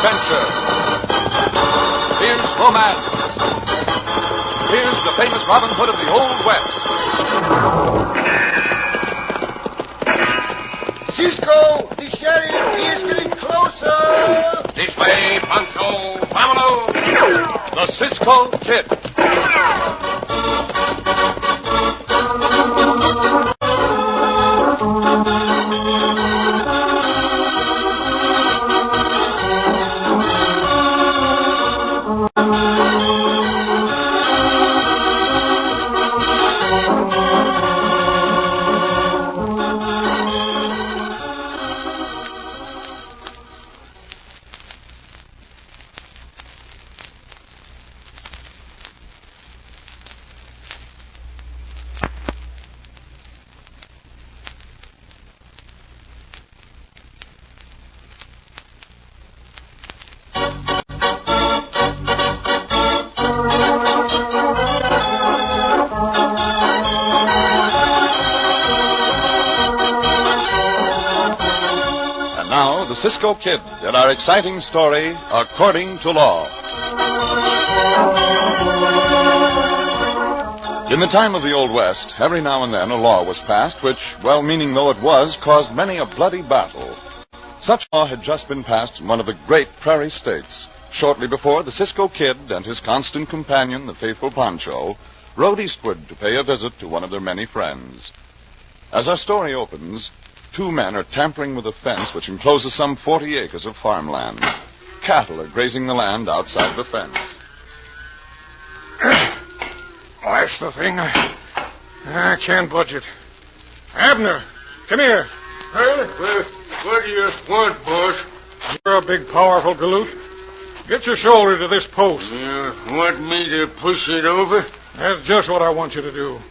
adventure. Here's romance. Here's the famous Robin Hood of the Old West. Cisco, the sheriff, he is getting closer. This way, Pancho. Vámonos. The Cisco Kid. The Cisco Kid in our exciting story, According to Law. In the time of the Old West, every now and then a law was passed which, well-meaning though it was, caused many a bloody battle. Such law had just been passed in one of the great prairie states. Shortly before, the Cisco Kid and his constant companion, the faithful Pancho, rode eastward to pay a visit to one of their many friends. As our story opens, two men are tampering with a fence which encloses some 40 acres of farmland. Cattle are grazing the land outside the fence. That's the thing. I can't budge it. Abner, come here. Well, what do you want, boss? You're a big, powerful galoot. Get your shoulder to this post. You want me to push it over? That's just what I want you to do.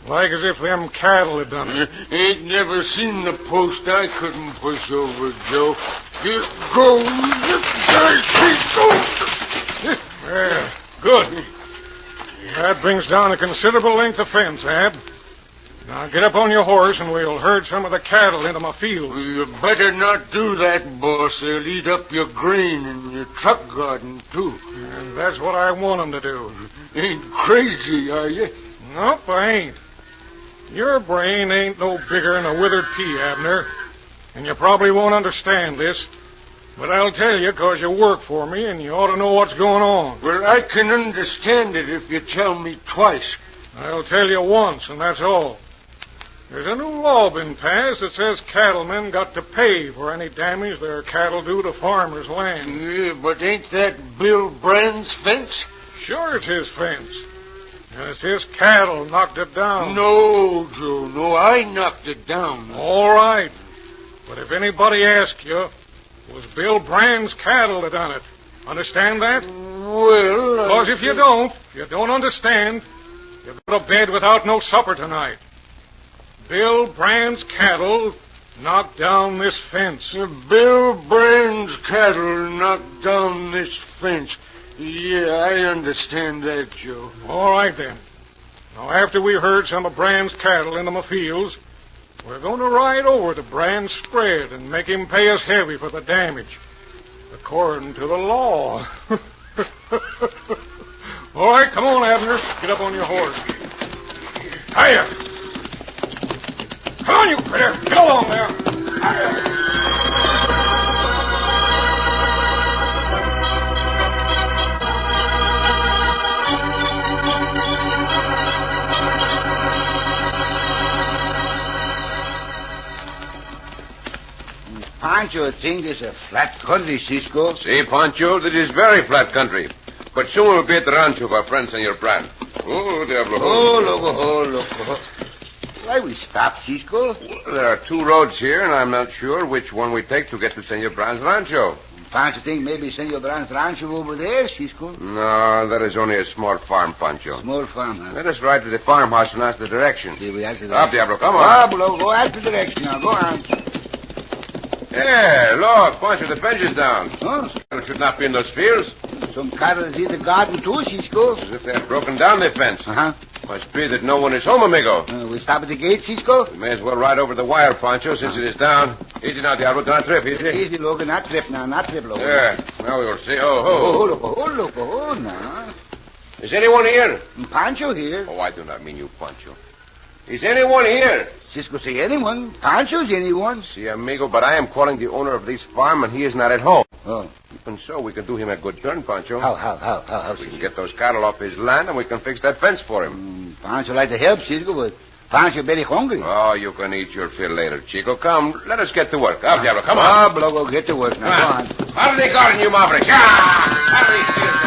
Like as if them cattle had done it. Ain't never seen the post I couldn't push over, Joe. You go. Well, good. That brings down a considerable length of fence, Ab. Now get up on your horse and we'll herd some of the cattle into my field. You better not do that, boss. They'll eat up your grain and your truck garden, too. And that's what I want them to do. Ain't crazy, are you? Nope, I ain't. Your brain ain't no bigger than a withered pea, Abner. And you probably won't understand this. But I'll tell you because you work for me and you ought to know what's going on. Well, I can understand it if you tell me twice. I'll tell you once, and that's all. There's a new law been passed that says cattlemen got to pay for any damage their cattle do to farmers' land. Yeah, but ain't that Bill Brand's fence? Sure it's his fence. And it's his cattle knocked it down. No, Joe, no, I knocked it down. All right. But if anybody asks you, was Bill Brand's cattle that done it? Understand that? Well, Because if you don't understand, you go to bed without no supper tonight. Bill Brand's cattle knocked down this fence. Bill Brand's cattle knocked down this fence. Yeah, I understand that, Joe. All right, then. Now, after we herd some of Brand's cattle into my fields, we're going to ride over to Brand's spread and make him pay us heavy for the damage, according to the law. All right, come on, Abner. Get up on your horse. Hiya! Come on, you critter. Get along there. Hiya! Pancho think it's a flat country, Cisco. See, Pancho, this is very flat country. But soon we'll be at the rancho of our friend, Senor Brand. Oh, Diablo. Oh, loco. Why we stop, Cisco? Well, there are two roads here, and I'm not sure which one we take to get to Senor Brand's rancho. Pancho think maybe Senor Brand's rancho over there, Cisco. No, that is only a small farm, Pancho. Small farm, huh? Let us ride to the farmhouse and ask the direction. See, we have to Up, Diablo, come on. Up, go out the direction now. Go on. Yeah, look, Pancho, the fence is down. Huh? It should not be in those fields. Some cattle is in the garden too, Cisco. As if they had broken down the fence. Uh-huh. Must be that no one is home, amigo. We stop at the gate, Cisco? We may as well ride over the wire, Pancho, since it is down. Easy now, Diablo. Do not trip, easy. Easy, Logan. Not trip now. Not trip, Logan. Yeah. Now we will see. Oh, now. Is anyone here? Pancho here. Oh, I do not mean you, Pancho. Is anyone here? Cisco say anyone. Pancho's anyone. See, amigo, but I am calling the owner of this farm, and he is not at home. Oh. Even so, we can do him a good turn, Pancho. How? We can get those cattle off his land, and we can fix that fence for him. Pancho like to help, Cisco, but Pancho very hungry. Oh, you can eat your fill later, Chico. Come, let us get to work. Up, Diablo, come on. Logo, get to work now. Go on. Out of the garden, you maverick. Out of these fields.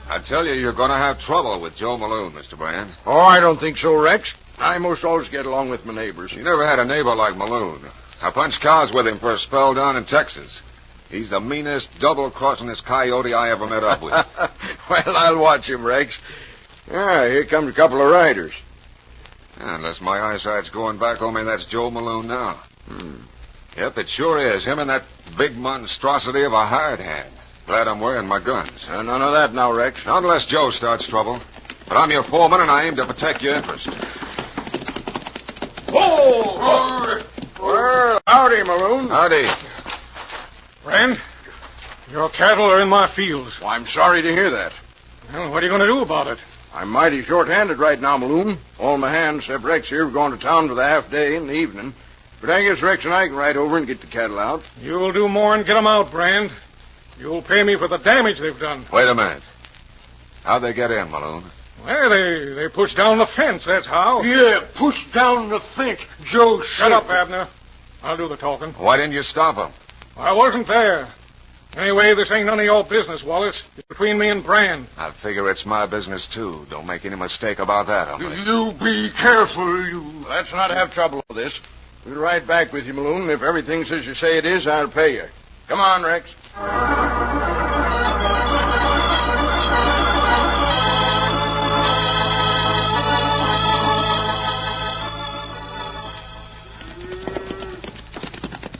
I tell you, you're going to have trouble with Joe Malone, Mr. Brand. Oh, I don't think so, Rex. I most always get along with my neighbors. You never had a neighbor like Malone. I punched cows with him for a spell down in Texas. He's the meanest, double-crossingest coyote I ever met up with. Well, I'll watch him, Rex. Ah, here comes a couple of riders. Unless my eyesight's going back on me, that's Joe Malone now. Yep, it sure is. Him and that big monstrosity of a hired hand. Glad I'm wearing my guns. None of that now, Rex. Not unless Joe starts trouble. But I'm your foreman, and I aim to protect your interest. Well, howdy, Malone. Howdy. Friend, your cattle are in my fields. Well, I'm sorry to hear that. Well, what are you going to do about it? I'm mighty short-handed right now, Malone. All my hands, except Rex here, have gone to town for the half day in the evening. But I guess Rex and I can ride over and get the cattle out. You'll do more than get them out, Brand. You'll pay me for the damage they've done. Wait a minute. How'd they get in, Malone? Well, they pushed down the fence, that's how. Yeah, push down the fence. Joe, Shut up, Abner. I'll do the talking. Why didn't you stop them? I wasn't there. Anyway, this ain't none of your business, Wallace. It's between me and Brand. I figure it's my business, too. Don't make any mistake about that, hombre. You be careful, you. Let's not have trouble with this. We'll ride back with you, Malone. If everything's as you say it is, I'll pay you. Come on, Rex.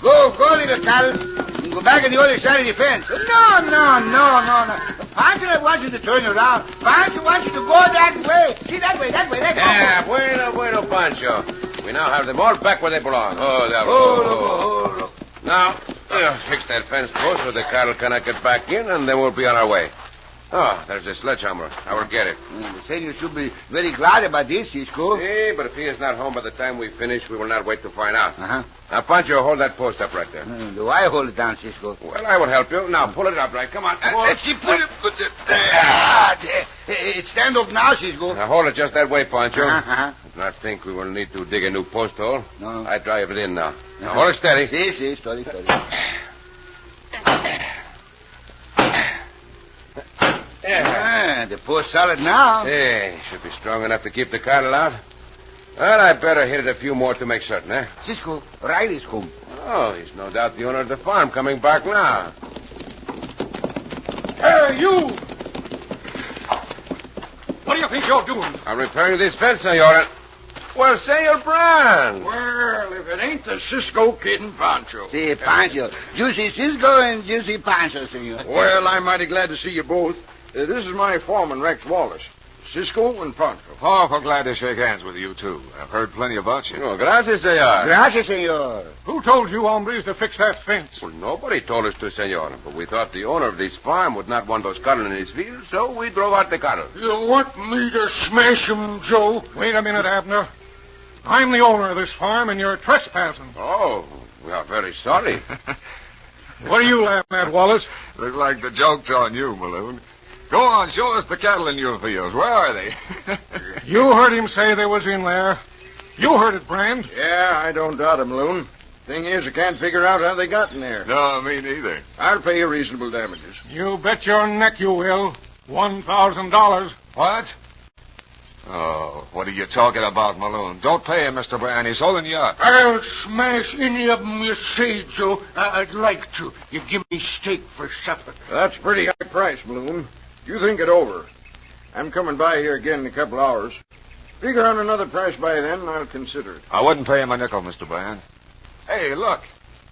Go, little cattle. Go back on the other side of the fence. No. Pancho wants you to turn around. Pancho wants you to go that way. See, that way. Yeah, bueno, Pancho. We now have them all back where they belong. Look. Now, fix that fence post so the cattle cannot get back in, and then we'll be on our way. Oh, there's a sledgehammer. I will get it. The senor should be very glad about this, Cisco. Yeah, but if he is not home by the time we finish, we will not wait to find out. Uh-huh. Now, Pancho, hold that post up right there. Do I hold it down, Cisco? Well, I will help you. Now, pull it up right. Come on. Let's see, pull it. It stand up now, Cisco. Now, hold it just that way, Pancho. Uh-huh. I do not think we will need to dig a new post hole. No. I drive it in now. Now, hold it steady. See, steady. The post solid now. Hey, should be strong enough to keep the cattle out. Well, I better hit it a few more to make certain, eh? Cisco, Riley's home. Oh, he's no doubt the owner of the farm coming back now. Hey, you! What do you think you're doing? I'm repairing this fence, senor. Well, Senor Brand. Well, if it ain't the Cisco Kid and Pancho. See, Pancho. Juicy Cisco and Juicy Pancho, senor. Well, I'm mighty glad to see you both. This is my foreman, Rex Wallace. Cisco and Pancho. Awful glad to shake hands with you, too. I've heard plenty about you. Oh, gracias, senor. Gracias, senor. Who told you hombres to fix that fence? Well, nobody told us to, senor. But we thought the owner of this farm would not want those cattle in his field, so we drove out the cattle. You want me to smash him, Joe? Wait a minute, Abner. I'm the owner of this farm, and you're trespassing. Oh, we are very sorry. What are you laughing at, Wallace? Looks like the joke's on you, Malone. Go on, show us the cattle in your fields. Where are they? You heard him say they was in there. You heard it, Brand. Yeah, I don't doubt it, Malone. Thing is, I can't figure out how they got in there. No, me neither. I'll pay you reasonable damages. You bet your neck you will. $1,000. What? Oh, what are you talking about, Malone? Don't pay him, Mr. Brand. He's holding you up. I'll smash any of them you say, Joe. I'd like to. You give me steak for supper. That's a pretty high price, Malone. You think it over. I'm coming by here again in a couple hours. Figure on another price by then, and I'll consider it. I wouldn't pay him a nickel, Mr. Brand. Hey, look.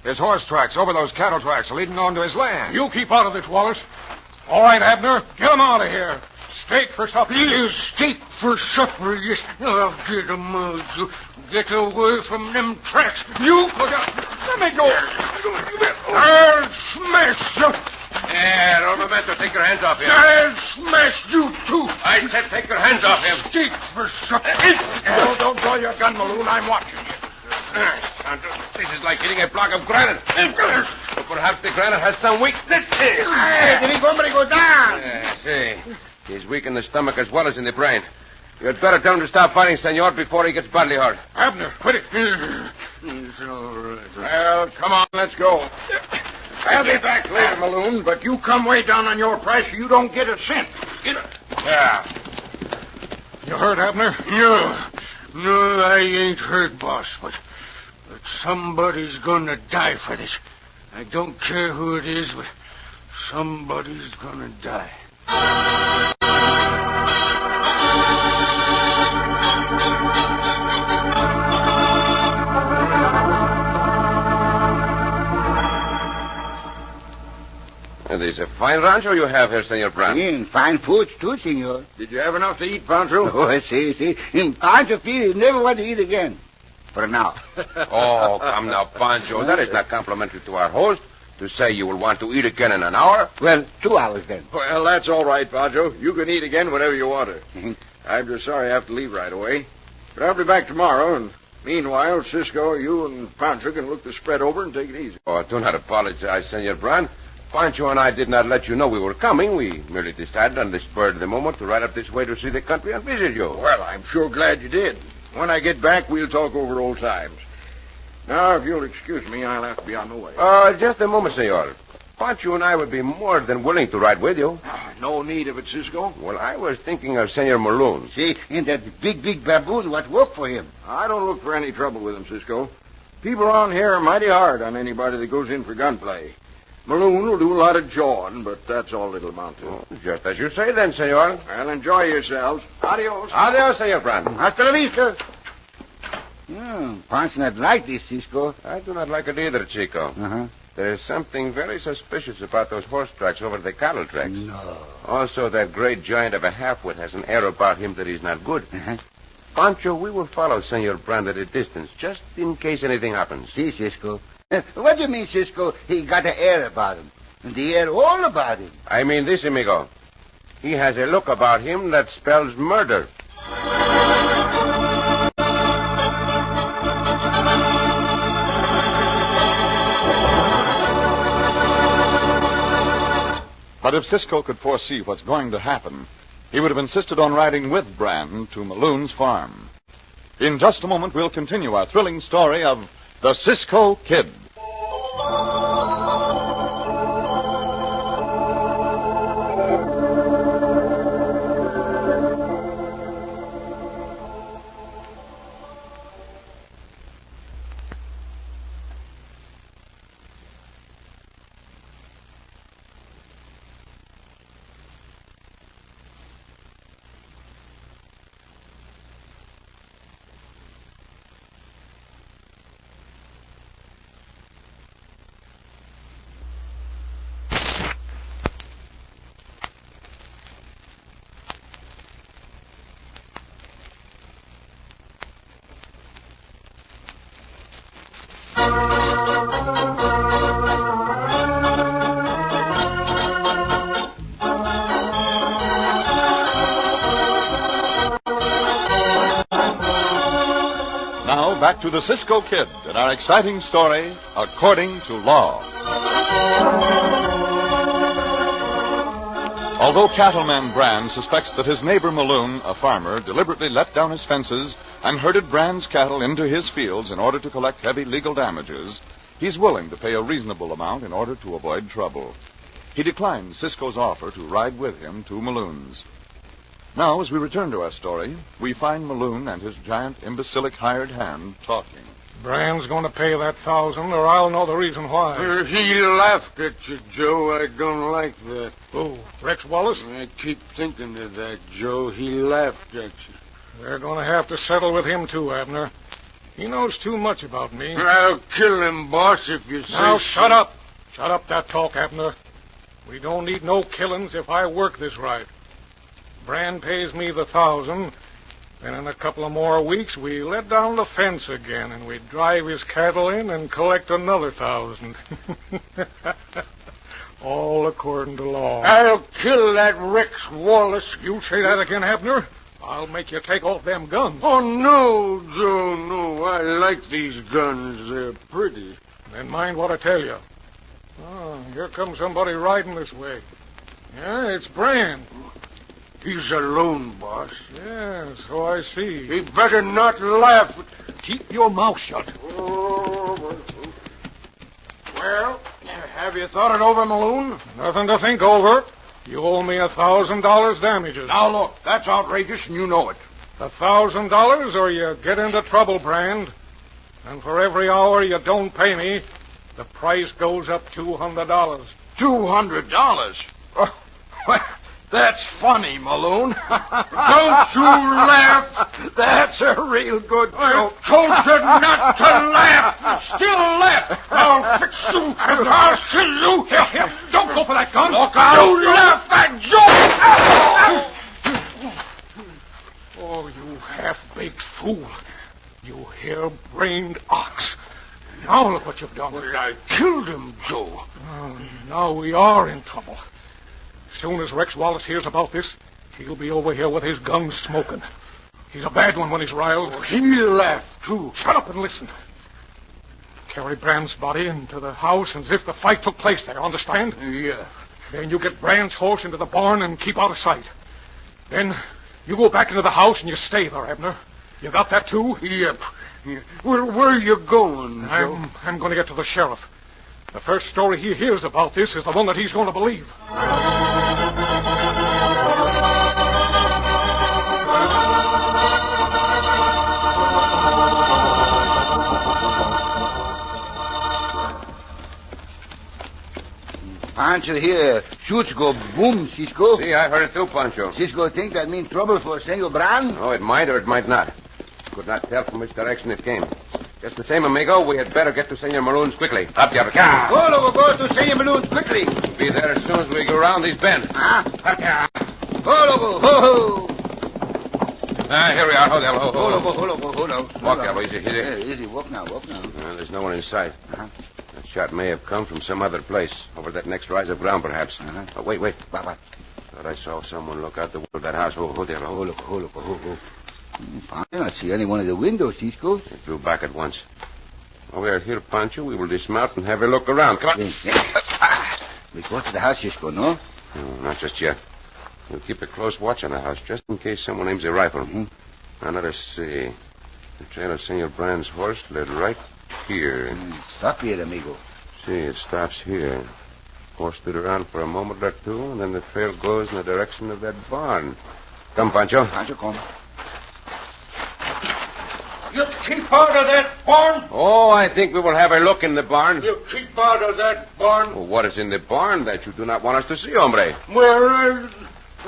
There's horse tracks over those cattle tracks leading on to his land. You keep out of this, Wallace. All right, Abner, get him out of here. Steak for supper. Yes, steak for supper, yes. I'll get 'em out. You get away from them tracks. You... Let me go. I'll smash you. Romamento, take your hands off him. I'll smash you, too. I said take your hands off him. Steak for supper. Oh, don't draw your gun, Maloon. I'm watching you. This is like hitting a block of granite. But perhaps the granite has some weakness. Hey, did hombre go down? See. He's weak in the stomach as well as in the brain. You'd better tell him to stop fighting, senor, before he gets badly hurt. Abner, quit it. It's all right. Well, come on, let's go. I'll be back later, Maloon, but you come way down on your price or you don't get a cent. Yeah. You hurt, Abner? No, I ain't hurt, boss, but somebody's gonna die for this. I don't care who it is, but somebody's gonna die. There's a fine rancho you have here, Senor Brand. Fine food, too, senor. Did you have enough to eat, Pancho? Oh, see. Pancho feels never want to eat again. For now. Oh, come now, Pancho. That is not complimentary to our host to say you will want to eat again in an hour. Well, 2 hours then. Well, that's all right, Pancho. You can eat again whenever you want to. I'm just sorry I have to leave right away. But I'll be back tomorrow, and meanwhile, Ceesco, you and Pancho can look the spread over and take it easy. Oh, do not apologize, Senor Brand. Pancho and I did not let you know we were coming. We merely decided on the spur of the moment to ride up this way to see the country and visit you. Well, I'm sure glad you did. When I get back, we'll talk over old times. Now, if you'll excuse me, I'll have to be on the way. Just a moment, senor. Pancho and I would be more than willing to ride with you. No need of it, Ceesco. Well, I was thinking of Senor Maloon. See, and that big baboon what work for him. I don't look for any trouble with him, Ceesco. People around here are mighty hard on anybody that goes in for gunplay. Maloon will do a lot of jawing, but that's all it'll amount to. Oh, just as you say then, senor. Well, enjoy yourselves. Adios. Adios, Senor Brand. Hasta la vista. Pancho not like this, Cisco. I do not like it either, Chico. Uh-huh. There is something very suspicious about those horse tracks over the cattle tracks. No. Also, that great giant of a half-wit has an air about him that is not good. Uh-huh. Pancho, we will follow Senor Brand at a distance, just in case anything happens. See, Cisco. What do you mean, Cisco? He got an air about him. And the air all about him. I mean this, amigo. He has a look about him that spells murder. But if Cisco could foresee what's going to happen, he would have insisted on riding with Brand to Maloon's farm. In just a moment, we'll continue our thrilling story of the Cisco Kid. Now, back to the Cisco Kid and our exciting story, According to Law. Although cattleman Brand suspects that his neighbor Maloon, a farmer, deliberately let down his fences and herded Brand's cattle into his fields in order to collect heavy legal damages, he's willing to pay a reasonable amount in order to avoid trouble. He declined Cisco's offer to ride with him to Maloon's. Now, as we return to our story, we find Maloon and his giant imbecilic hired hand talking. Brand's going to pay that 1,000, or I'll know the reason why. He laughed at you, Joe. I don't like that. Oh, Rex Wallace? I keep thinking of that, Joe. He laughed at you. We're going to have to settle with him, too, Abner. He knows too much about me. I'll kill him, boss, if you say Now, so. shut up. Shut up that talk, Abner. We don't need no killings if I work this right. Brand pays me the 1,000, then in a couple of more weeks we let down the fence again and we drive his cattle in and collect another 1,000. All according to law. I'll kill that Rex Wallace. You say that again, Abner? I'll make you take off them guns. Oh, no, Joe, no. I like these guns. They're pretty. Then mind what I tell you. Oh, here comes somebody riding this way. Yeah, it's Brand. He's alone, boss. Yeah, so I see. He better not laugh. Keep your mouth shut. Well, have you thought it over, Maloon? Nothing to think over. You owe me $1,000 damages. Now, look, that's outrageous, and you know it. $1,000 or you get into trouble, Brand. And for every hour you don't pay me, the price goes up $200. $200? Well, that's funny, Maloon. Don't you laugh. That's a real good I joke. told you not to laugh. Still laugh. I'll fix you, and I'll kill you. Here, don't go for that gun. Look out. You laugh at Joe. Oh, you half-baked fool. You hair-brained ox. Now look what you've done. Well, I killed him, Joe. Oh, now we are in trouble. As soon as Rex Wallace hears about this, he'll be over here with his gun smoking. He's a bad one when he's riled. He'll laugh, too. Shut up and listen. Carry Brand's body into the house as if the fight took place there, understand? Yeah. Then you get Brand's horse into the barn and keep out of sight. Then you go back into the house and you stay there, Abner. You got that, too? Yep. Where are you going, Joe? I'm going to get to the sheriff. The first story he hears about this is the one that he's going to believe. Pancho here. Shoots go boom, Ceesco. See, I heard it too, Pancho. Ceesco think that means trouble for Senor Brand? Oh, it might or it might not. Could not tell from which direction it came. Just the same, amigo, we had better get to Senor Maroon's quickly. Up, Go, go to Senor Maroon's quickly. We'll be there as soon as we go around these bends. Go, ho. Here we are. Hold on. Hold on. Walk, Diablo, easy. Yeah, easy. Walk now. There's no one in sight. That shot may have come from some other place. Over that next rise of ground, perhaps. Oh, wait. What? Thought I saw someone look out the window of that house. Hold there. Look. I don't see any one of the windows, Ceesco. They flew back at once. While we are here, Pancho, we will dismount and have a look around. Come on. We go to the house, Ceesco, no? No, not just yet. We'll keep a close watch on the house, just in case someone aims a rifle. Now, let us see. The trail of Senor Brand's horse led right here. Stop here, amigo. See, it stops here. Horse stood around for a moment or two, and then the trail goes in the direction of that barn. Come, Pancho. Pancho, come. You keep out of that barn. Oh, I think we will have a look in the barn. You keep out of that barn. Well, what is in the barn that you do not want us to see, hombre? Well,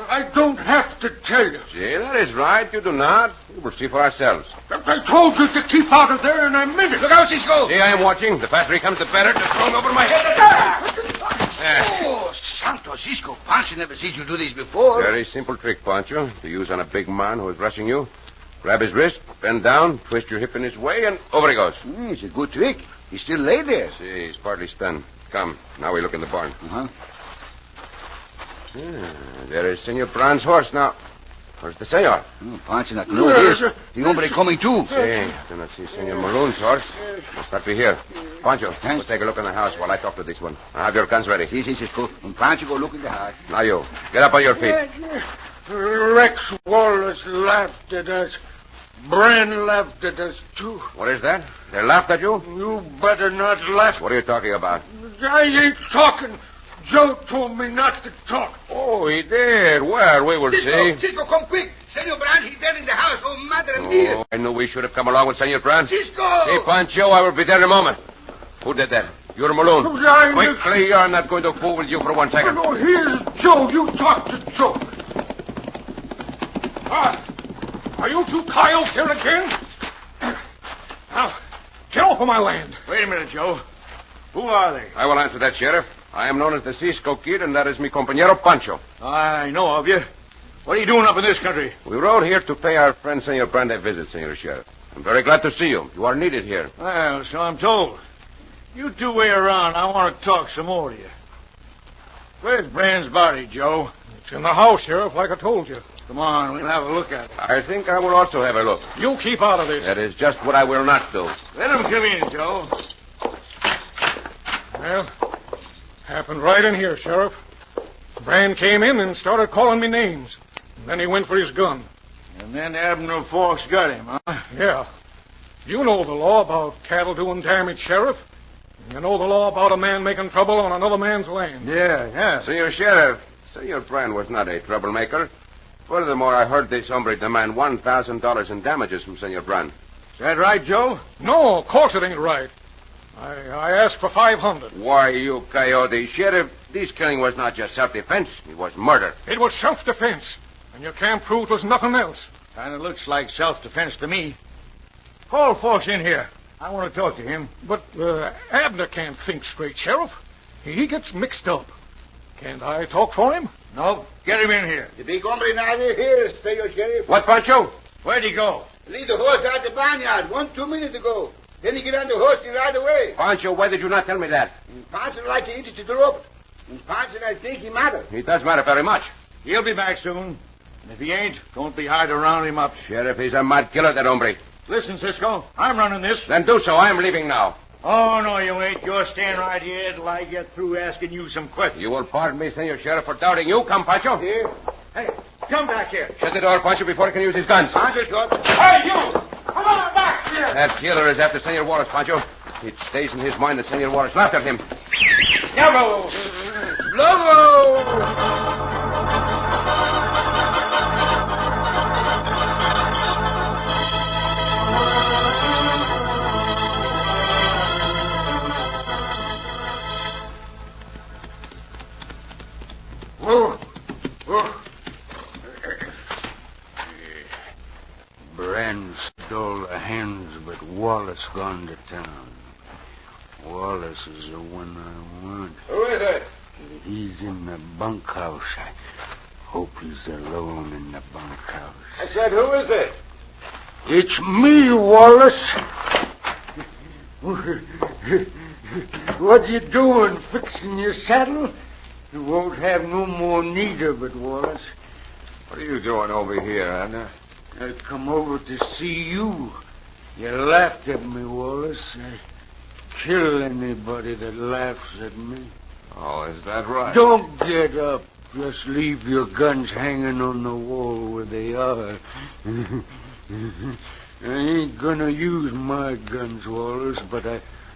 I don't have to tell you. See, that is right. You do not. We will see for ourselves. I told you to keep out of there, and I meant it. Look out, Ceesco. See, I am watching. The faster he comes, the better. Just throw him over my head. Oh, Santo Ceesco. Pancho never seen you do this before. Very simple trick, Pancho, to use on a big man who is rushing you. Grab his wrist, bend down, twist your hip in his way, and over he goes. It's a good trick. He still lay there. See, he's partly stunned. Come, now we look in the barn. There is Senor Brand's horse now. Where's the senor? Pancho not know this. The hombre coming too. See, I do not see Senor Maroon's horse. Must not be here. Pancho, go take a look in the house while I talk to this one. I have your guns ready. See, Ceesco. And Pancho go look in the house. Now you, get up on your feet. Rex Wallace laughed at us. Brand laughed at us, too. What is that? They laughed at you? You better not laugh. What are you talking about? I ain't talking. Joe told me not to talk. Oh, he did. Well, we will see. Ceesco, come quick. Senor Brand, he's dead in the house. Oh, madre mia. Oh, I knew we should have come along with Senor Brand. Ceesco! See, Pancho, I will be there in a moment. Who did that? You're Malone. Quickly, I'm not going to fool with you for 1 second. No, here's Joe. You talk to Joe. Are you two coyotes here again? Now, get off of my land. Wait a minute, Joe. Who are they? I will answer that, Sheriff. I am known as the Cisco Kid, and that is mi compañero Pancho. I know of you. What are you doing up in this country? We rode here to pay our friend Senor Brand a visit, Senor Sheriff. I'm very glad to see you. You are needed here. Well, so I'm told. You two wait around. I want to talk some more to you. Where's Brand's body, Joe? It's in the house, Sheriff, like I told you. Come on, we'll have a look at it. I think I will also have a look. You keep out of this. That is just what I will not do. Let him come in, Joe. Well, happened right in here, Sheriff. Brand came in and started calling me names. And then he went for his gun. And then Abner Forks got him, huh? Yeah. You know the law about cattle doing damage, Sheriff. You know the law about a man making trouble on another man's land. Yeah. Senor Sheriff, Senor Brand was not a troublemaker. Furthermore, I heard this hombre demand $1,000 in damages from Senor Brand. Is that right, Joe? No, of course it ain't right. I asked for $500. Why, you coyote. Sheriff, this killing was not just self-defense. It was murder. It was self-defense. And you can't prove it was nothing else. Kind of looks like self-defense to me. Call Forks in here. I want to talk to him. But Abner can't think straight, Sheriff. He gets mixed up. Can't I talk for him? No, get him in here. The big hombre now here, Senor Sheriff. What, Pancho? Where'd he go? Leave the horse out the barnyard 2 minutes ago. Then he get on the horse and ride away. Pancho, why did you not tell me that? And Pancho like to eat it to the rope. And Pancho, I think he matter. It does matter very much. He'll be back soon. And if he ain't, don't be hard to round him up. Sheriff, he's a mad killer, that hombre. Listen, Cisco, I'm running this. Then do so. I am leaving now. Oh, no, you ain't. You're staying right here till I get through asking you some questions. You will pardon me, Senor Sheriff, for doubting you. Come, Pancho. Here. Hey, come back here. Shut the door, Pancho, before he can use his guns. Pancho's got. Hey, you! Come on back here! That killer is after Senor Wallace, Pancho. It stays in his mind that Senor Wallace laughed at him. Bravo! Logo! Brand stole the hens, but Wallace gone to town. Wallace is the one I want. Who is it? He's in the bunkhouse. I hope he's alone in the bunkhouse. I said, who is it? It's me, Wallace. What you doing, fixing your saddle? You won't have no more need of it, Wallace. What are you doing over here, Abner? I come over to see you. You laughed at me, Wallace. I kill anybody that laughs at me. Oh, is that right? Don't get up. Just leave your guns hanging on the wall where they are. I ain't gonna use my guns, Wallace, but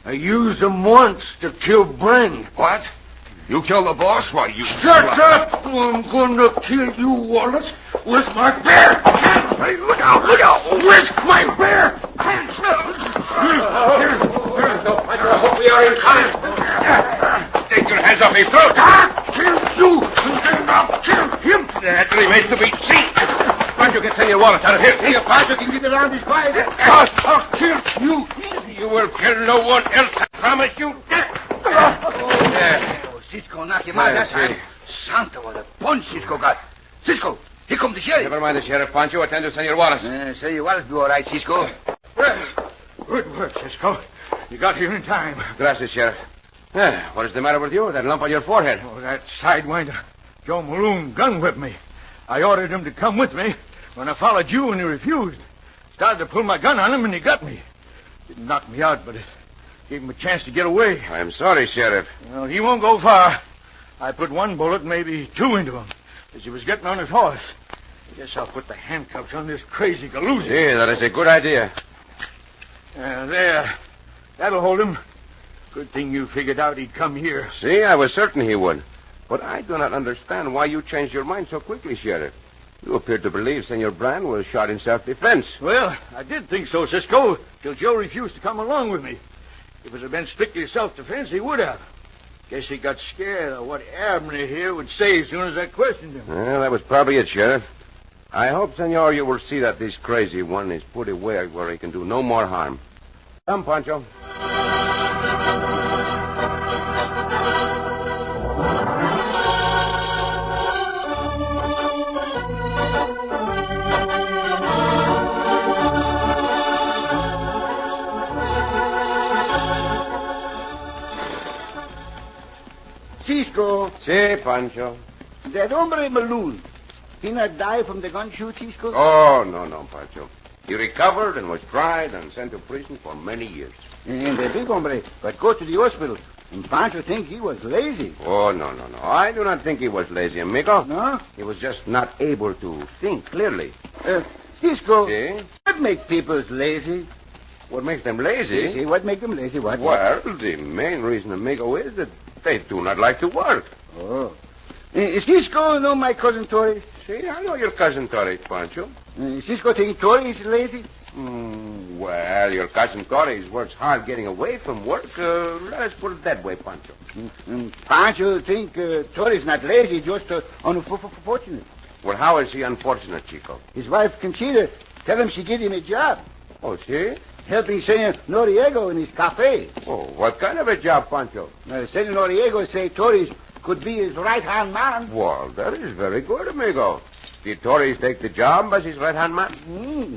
I used them once to kill Brand. What? You killed the boss? Why, you... Shut up! I'm gonna kill you, Wallace. Where's my bear? Hey, look out! Look out! Where's my bear? I hope we are in time. Take your hands off his throat. Kill you! I'll kill him! That remains to be seen. Why don't you get Senor Wallace out of here? Senor Pancho can get around his fight. I'll kill you! You will kill no one else, I promise you. Cisco knock him out. That's right. Santo, what a punch Cisco got. Cisco, here comes the sheriff. Never mind the sheriff, Pancho. Attend to Senor Wallace. Senor Wallace do all right, Cisco. Good work, Cisco. You got here in time. Gracias, Sheriff. What is the matter with you? That lump on your forehead. Oh, that sidewinder, Joe Maloon, gun-whipped me. I ordered him to come with me when I followed you and he refused. Started to pull my gun on him and he got me. Didn't knock me out, but it gave him a chance to get away. I'm sorry, Sheriff. Well, he won't go far. I put one bullet, maybe two into him, as he was getting on his horse. I guess I'll put the handcuffs on this crazy galoozy. Yeah, that is a good idea. There. That'll hold him. Good thing you figured out he'd come here. See, I was certain he would. But I do not understand why you changed your mind so quickly, Sheriff. You appeared to believe Senor Brand was shot in self-defense. Well, I did think so, Cisco, till Joe refused to come along with me. If it had been strictly self-defense, he would have. Guess he got scared of what Abner here would say as soon as I questioned him. Well, that was probably it, Sheriff. I hope, senor, you will see that this crazy one is put away where he can do no more harm. Come, Pancho. Cisco, Si, Pancho. that hombre Balloon, he not die from the gun shoot, Cisco? Oh, no, Pancho. He recovered and was tried and sent to prison for many years. And the big hombre got go to the hospital, and Pancho think he was lazy. Oh, no. I do not think he was lazy, amigo. No? He was just not able to think clearly. Cisco, Si? what make people lazy? What makes them lazy? Si, what make them lazy? What? Well, the main reason, amigo, is that they do not like to work. Oh. Cisco know my cousin Tori? See, I know your cousin Tori, Pancho. Cisco think Tori is lazy? Well, your cousin Tori works hard getting away from work. Let us put it that way, Pancho. Pancho think Tori's not lazy, just unfortunate. Well, how is he unfortunate, Chico? His wife Conchita tell him she give him a job. Oh, see? Helping Senor Noriego in his cafe. Oh, what kind of a job, Pancho? Senor Noriego say Torres could be his right-hand man. Well, that is very good, amigo. Did Torres take the job as his right-hand man?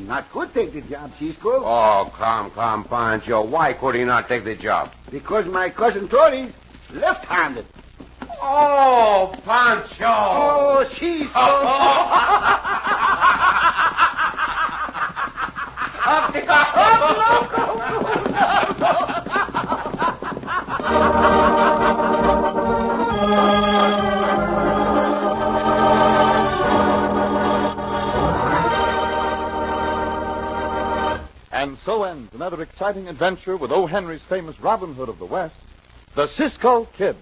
Not could take the job, Cisco. Oh, come, Pancho. Why could he not take the job? Because my cousin Torres left-handed. Oh, Pancho. Oh, Cisco. And so ends another exciting adventure with O.Henry's famous Robin Hood of the West, the Cisco Kid.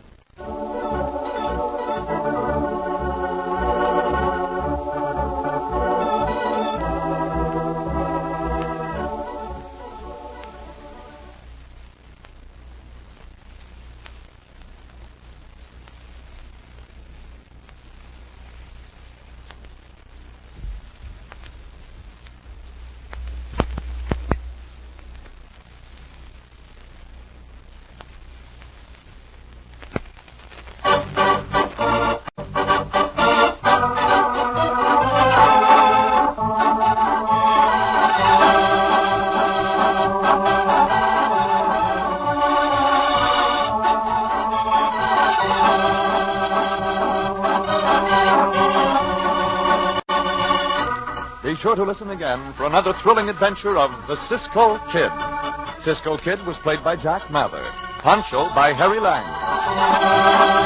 Be sure to listen again for another thrilling adventure of the Cisco Kid. Cisco Kid was played by Jack Mather. Pancho by Harry Lang.